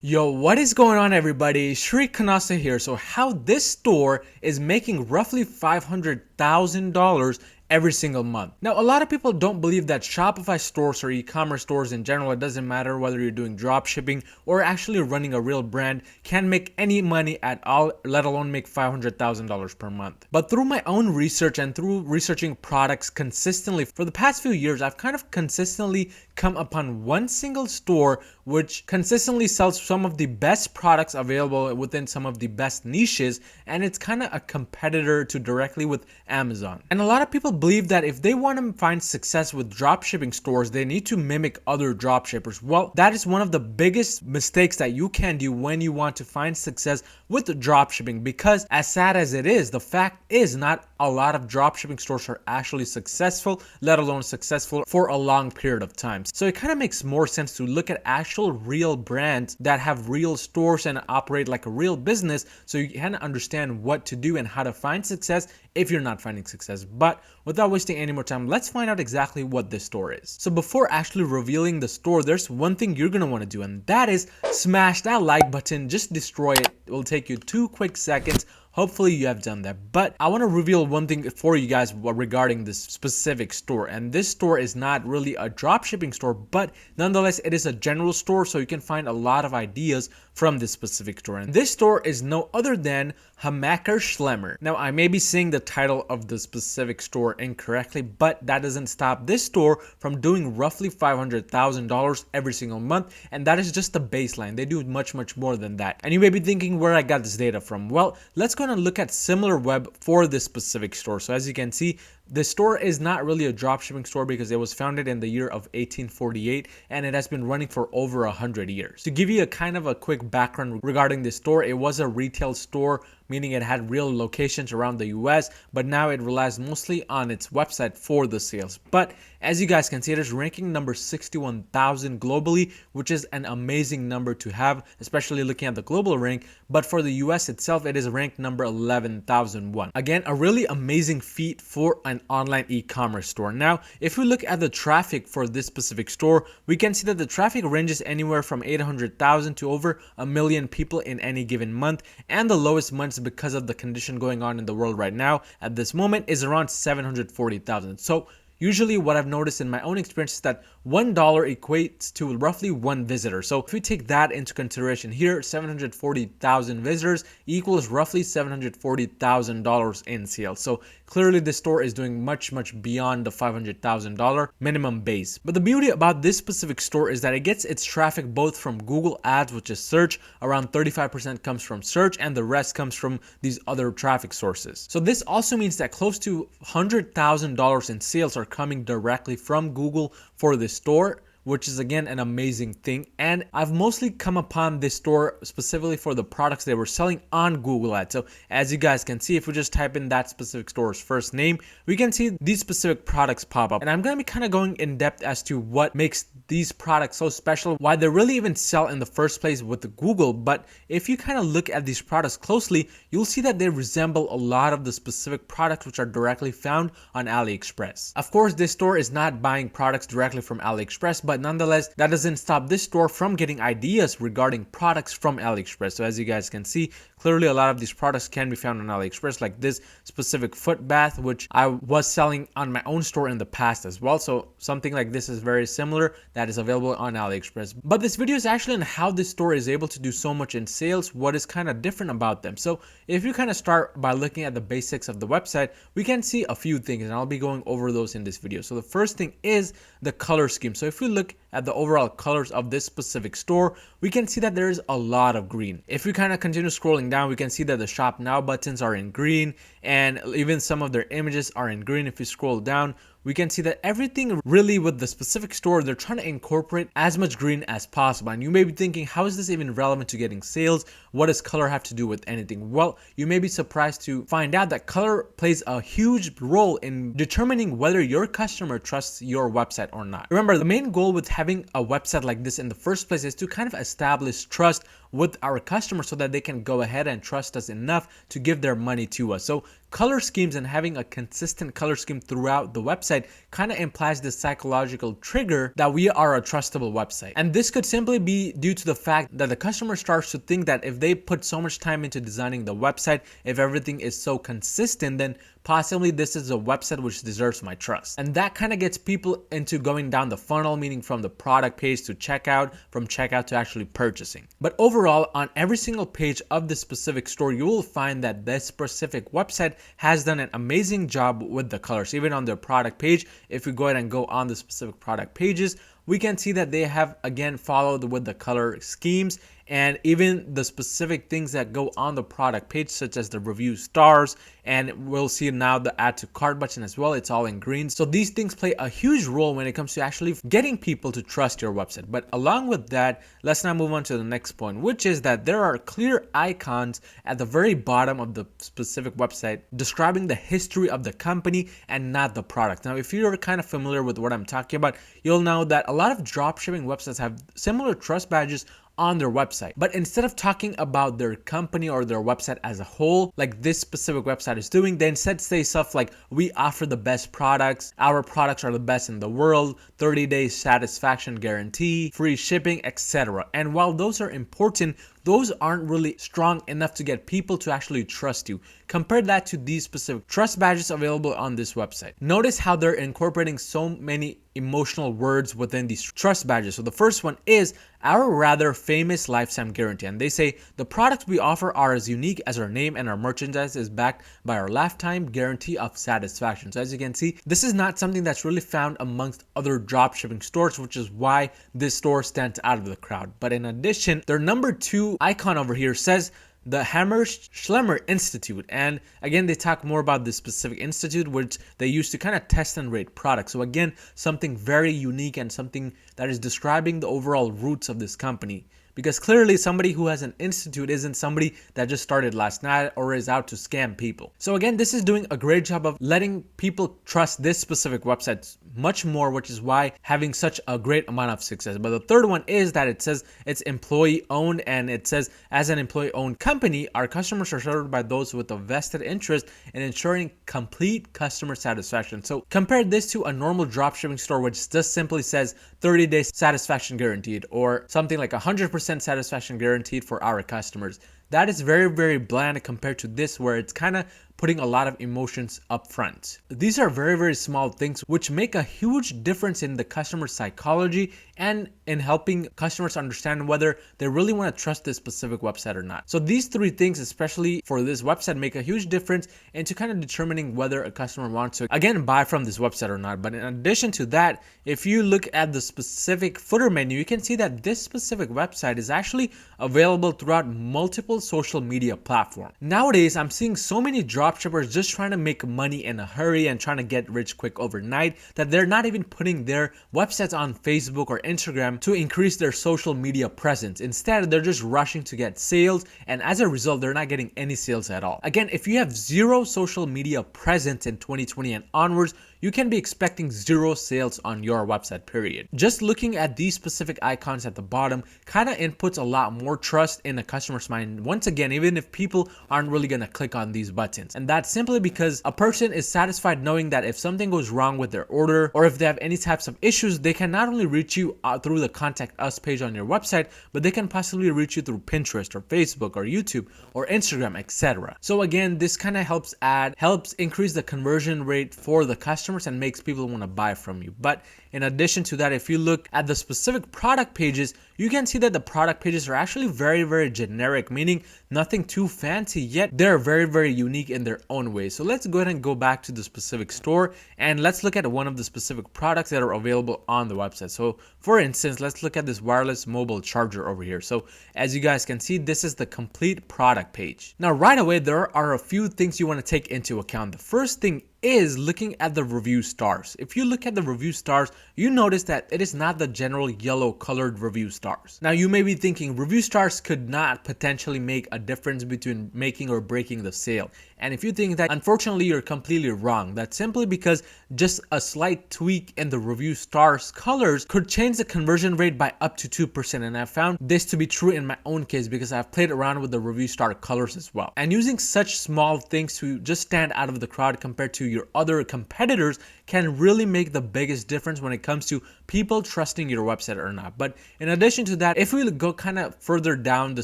Yo, what is going on everybody? Shri Kanase here. So how this store is making roughly $500,000 every single month. Now, a lot of people don't believe that Shopify stores or e-commerce stores in general, it doesn't matter whether you're doing drop shipping or actually running a real brand, can make any money at all, let alone make $500,000 per month. But through my own research and through researching products consistently for the past few years, I've kind of consistently come upon one single store which consistently sells some of the best products available within some of the best niches, and it's kind of a competitor to directly with Amazon. And a lot of people believe that if they want to find success with dropshipping stores, they need to mimic other dropshippers. Well, that is one of the biggest mistakes that you can do when you want to find success with dropshipping, because as sad as it is, the fact is not a lot of dropshipping stores are actually successful, let alone successful for a long period of time. So it kind of makes more sense to look at actual real brands that have real stores and operate like a real business, so you can understand what to do and how to find success if you're not finding success. But without wasting any more time, let's find out exactly what this store is. So before actually revealing the store, there's one thing you're gonna want to do, and that is smash that like button. Just destroy it. It will take you 2 quick seconds. Hopefully you have done that. But I want to reveal one thing for you guys regarding this specific store. And this store is not really a dropshipping store, but nonetheless it is a general store, so you can find a lot of ideas from this specific store. And this store is no other than Hamaker Schlemmer. Now, I may be saying the title of the specific store incorrectly, but that doesn't stop this store from doing roughly $500,000 every single month, and that is just the baseline. They do much more than that. And you may be thinking where I got this data from. Well, let's go and look at similar web for this specific store. So as you can see, the store is not really a dropshipping store because it was founded in the year of 1848 and it has been running for over 100 years. To give you a kind of a quick background regarding this store, it was a retail store, meaning it had real locations around the US, but now it relies mostly on its website for the sales. But as you guys can see, it is ranking number 61,000 globally, which is an amazing number to have, especially looking at the global rank. But for the US itself, it is ranked number 11,001. Again, a really amazing feat for an online e-commerce store. Now, if we look at the traffic for this specific store, we can see that the traffic ranges anywhere from 800,000 to over 1 million people in any given month, and the lowest months, because of the condition going on in the world right now at this moment, is around 740,000. So usually what I've noticed in my own experience is that $1 equates to roughly 1 visitor. So if we take that into consideration here, 740,000 visitors equals roughly $740,000 in sales. So clearly this store is doing much beyond the $500,000 minimum base. But the beauty about this specific store is that it gets its traffic both from Google Ads, which is search, around 35% comes from search, and the rest comes from these other traffic sources. So this also means that close to $100,000 in sales are coming directly from Google for this store, which is again an amazing thing. And I've mostly come upon this store specifically for the products they were selling on Google Ads. So as you guys can see, if we just type in that specific store's first name, we can see these specific products pop up. And I'm going to be kind of going in depth as to what makes these products so special, why they really even sell in the first place with Google. But if you kind of look at these products closely, you'll see that they resemble a lot of the specific products which are directly found on AliExpress. Of course, this store is not buying products directly from AliExpress, but nonetheless, that doesn't stop this store from getting ideas regarding products from AliExpress. So as you guys can see, clearly a lot of these products can be found on AliExpress, like this specific foot bath, which I was selling on my own store in the past as well. So something like this is very similar that is available on AliExpress. But this video is actually on how this store is able to do so much in sales, what is kind of different about them. So if you kind of start by looking at the basics of the website, we can see a few things, and I'll be going over those in this video. So the first thing is the color scheme. So if we look at the overall colors of this specific store, we can see that there is a lot of green. If we kind of continue scrolling down, we can see that the shop now buttons are in green, and even some of their images are in green. If we scroll down, we can see that everything really with the specific store, they're trying to incorporate as much green as possible. And you may be thinking, how is this even relevant to getting sales? What does color have to do with anything? Well, you may be surprised to find out that color plays a huge role in determining whether your customer trusts your website or not. Remember, the main goal with having a website like this in the first place is to kind of establish trust with our customers so that they can go ahead and trust us enough to give their money to us. So color schemes and having a consistent color scheme throughout the website kind of implies this psychological trigger that we are a trustable website. And this could simply be due to the fact that the customer starts to think that if they put so much time into designing the website, if everything is so consistent, then possibly this is a website which deserves my trust. And that kind of gets people into going down the funnel, meaning from the product page to checkout, from checkout to actually purchasing. But overall, on every single page of this specific store, you will find that this specific website has done an amazing job with the colors. Even on their product page, if we go ahead and go on the specific product pages, we can see that they have again followed with the color schemes, and even the specific things that go on the product page, such as the review stars, and we'll see now the add to cart button as well. It's all in green. So these things play a huge role when it comes to actually getting people to trust your website. But along with that, let's now move on to the next point, which is that there are clear icons at the very bottom of the specific website describing the history of the company and not the product. Now, if you're kind of familiar with what I'm talking about, you'll know that a lot of dropshipping websites have similar trust badges on their website. But instead of talking about their company or their website as a whole, like this specific website is doing, they instead say stuff like, we offer the best products, our products are the best in the world, 30-day satisfaction guarantee, free shipping, etc. And while those are important, those aren't really strong enough to get people to actually trust you. Compare that to these specific trust badges available on this website. Notice how they're incorporating so many emotional words within these trust badges. So the first one is our rather famous lifetime guarantee. And they say the products we offer are as unique as our name, and our merchandise is backed by our lifetime guarantee of satisfaction. So as you can see, this is not something that's really found amongst other dropshipping stores, which is why this store stands out of the crowd. But in addition, their number 2 icon over here says the Hammer Schlemmer Institute. And again, they talk more about this specific institute, which they use to kind of test and rate products. So again, something very unique and something that is describing the overall roots of this company. Because clearly somebody who has an institute isn't somebody that just started last night or is out to scam people. So again, this is doing a great job of letting people trust this specific website much more, which is why having such a great amount of success. But the third one is that it says it's employee owned, and it says as an employee owned company, our customers are served by those with a vested interest in ensuring complete customer satisfaction. So compare this to a normal dropshipping store, which just simply says 30-day satisfaction guaranteed, or something like 100% satisfaction guaranteed for our customers. That is very, very bland compared to this, where it's kind of putting a lot of emotions up front. These are very, very small things which make a huge difference in the customer psychology and in helping customers understand whether they really want to trust this specific website or not. So these 3 things, especially for this website, make a huge difference into kind of determining whether a customer wants to, again, buy from this website or not. But in addition to that, if you look at the specific footer menu, you can see that this specific website is actually available throughout multiple social media platforms. Nowadays, I'm seeing so many dropshippers just trying to make money in a hurry and trying to get rich quick overnight that they're not even putting their websites on Facebook or Instagram to increase their social media presence. Instead, they're just rushing to get sales, and as a result, they're not getting any sales at all. Again, if you have zero social media presence in 2020 and onwards, you can be expecting 0 sales on your website, period. Just looking at these specific icons at the bottom kind of inputs a lot more trust in a customer's mind, once again, even if people aren't really going to click on these buttons. And that's simply because a person is satisfied knowing that if something goes wrong with their order, or if they have any types of issues, they can not only reach you through the contact us page on your website, but they can possibly reach you through Pinterest or Facebook or YouTube or Instagram, etc. So again, this kind of helps increase the conversion rate for the customer and makes people want to buy from you. But in addition to that, if you look at the specific product pages, you can see that the product pages are actually very, very generic, meaning nothing too fancy, yet they're very, very unique in their own way. So let's go ahead and go back to the specific store and let's look at one of the specific products that are available on the website. So for instance, let's look at this wireless mobile charger over here. So as you guys can see, this is the complete product page. Now right away, there are a few things you want to take into account. The first thing is looking at the review stars. If you look at the review stars, you notice that it is not the general yellow colored review stars. Now you may be thinking review stars could not potentially make a difference between making or breaking the sale. And if you think that, unfortunately, you're completely wrong. That's simply because just a slight tweak in the review stars colors could change the conversion rate by up to 2%. And I found this to be true in my own case because I've played around with the review star colors as well. And using such small things to just stand out of the crowd compared to your other competitors can really make the biggest difference when it comes to people trusting your website or not. But in addition to that, if we go kind of further down the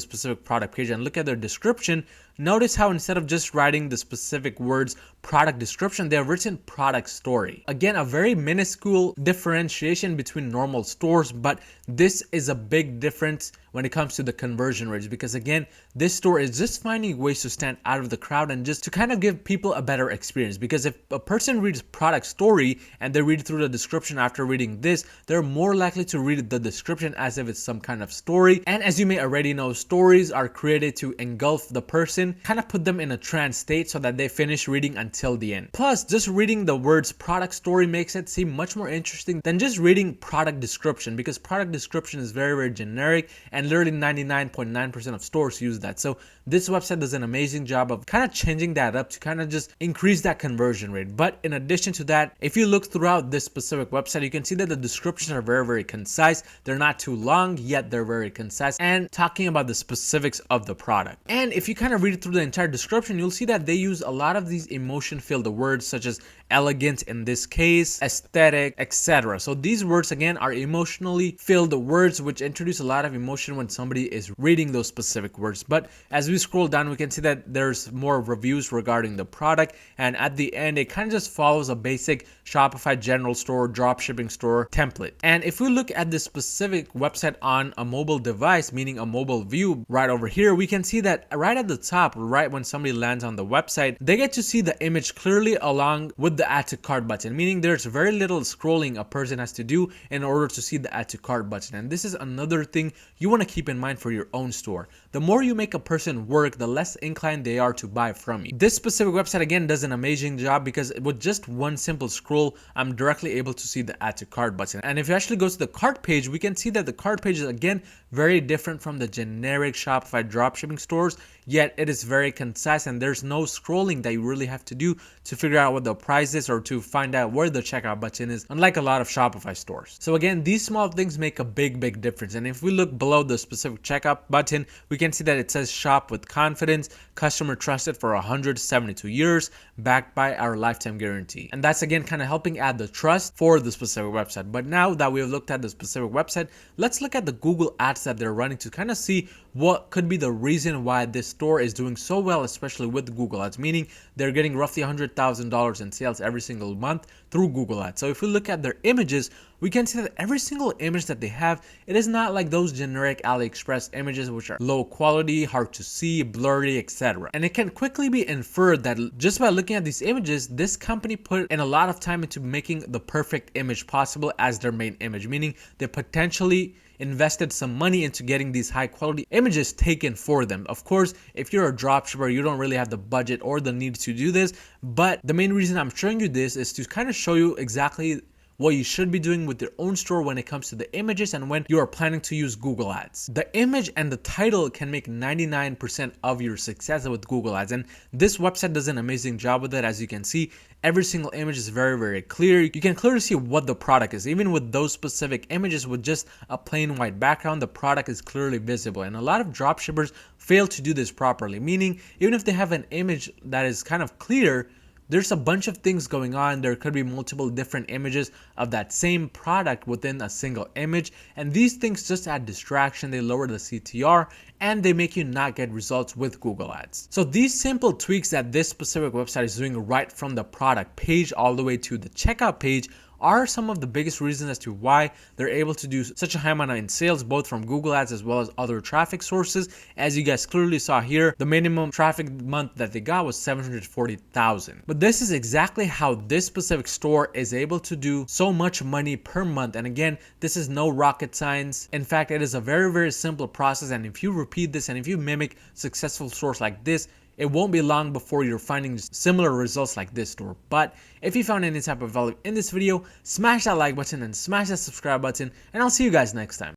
specific product page and look at their description, notice how instead of just writing the specific words product description, they have written product story. Again, a very minuscule differentiation between normal stores, but this is a big difference when it comes to the conversion rates, because again, this store is just finding ways to stand out of the crowd and just to kind of give people a better experience. Because if a person reads product story and they read through the description after reading this, they're more likely to read the description as if it's some kind of story. And as you may already know, stories are created to engulf the person, kind of put them in a trance state so that they finish reading until the end. Plus, just reading the words product story makes it seem much more interesting than just reading product description, because product description is very, very generic and literally 99.9% of stores use that. So this website does an amazing job of kind of changing that up to kind of just increase that conversion rate. But in addition to that, if you look throughout this specific website, you can see that the descriptions are very, very concise. They're not too long, yet they're very concise and talking about the specifics of the product. And if you kind of read through the entire description, you'll see that they use a lot of these emotion-filled words such as elegant in this case, aesthetic, etc. So these words again are emotionally filled words which introduce a lot of emotion when somebody is reading those specific words. But as we scroll down, we can see that there's more reviews regarding the product, and at the end it kind of just follows a basic Shopify general store, dropshipping store template. And if we look at this specific website on a mobile device, meaning a mobile view right over here, we can see that right at the top, right when somebody lands on the website, they get to see the image clearly along with the add to cart button, meaning there's very little scrolling a person has to do in order to see the add to cart button. And this is another thing you want to keep in mind for your own store. The more you make a person work, the less inclined they are to buy from you. This specific website again does an amazing job because with just one simple scroll, I'm directly able to see the add to cart button. And if you actually go to the cart page, we can see that the cart page is again very different from the generic Shopify dropshipping stores, yet it is very concise and there's no scrolling that you really have to do to figure out what the price is or to find out where the checkout button is, unlike a lot of Shopify stores. So again, these small things make a big difference. And if we look below the specific checkout button, we can see that it says shop with confidence, customer trusted for 172 years, backed by our lifetime guarantee. And that's again kind of helping add the trust for the specific website. But now that we have looked at the specific website, let's look at the Google ads that they're running to kind of see what could be the reason why this store is doing so well, especially with Google ads, meaning they're getting roughly $100,000 in sales every single month through Google ads. So if we look at their images, we can see that every single image that they have, it is not like those generic AliExpress images which are low quality, hard to see, blurry, etc. And it can quickly be inferred that just by looking at these images, this company put in a lot of time into making the perfect image possible as their main image, meaning they potentially invested some money into getting these high quality images taken for them. Of course, if you're a dropshipper, you don't really have the budget or the need to do this, but the main reason I'm showing you this is to kind of show you exactly what you should be doing with your own store when it comes to the images and when you are planning to use Google Ads. The image and the title can make 99% of your success with Google Ads, and this website does an amazing job with it. As you can see, every single image is very clear. You can clearly see what the product is. Even with those specific images with just a plain white background, the product is clearly visible. And a lot of dropshippers fail to do this properly, meaning even if they have an image that is kind of clear, there's a bunch of things going on. There could be multiple different images of that same product within a single image, and these things just add distraction. They lower the CTR and they make you not get results with Google Ads. So these simple tweaks that this specific website is doing right from the product page all the way to the checkout page are some of the biggest reasons as to why they're able to do such a high amount in sales, both from Google Ads as well as other traffic sources. As you guys clearly saw here, the minimum traffic month that they got was 740,000. But this is exactly how this specific store is able to do so much money per month. And again, this is no rocket science. In fact, it is a very simple process. And if you repeat this and if you mimic successful stores like this, it won't be long before you're finding similar results like this store. But if you found any type of value in this video, smash that like button and smash that subscribe button, and I'll see you guys next time.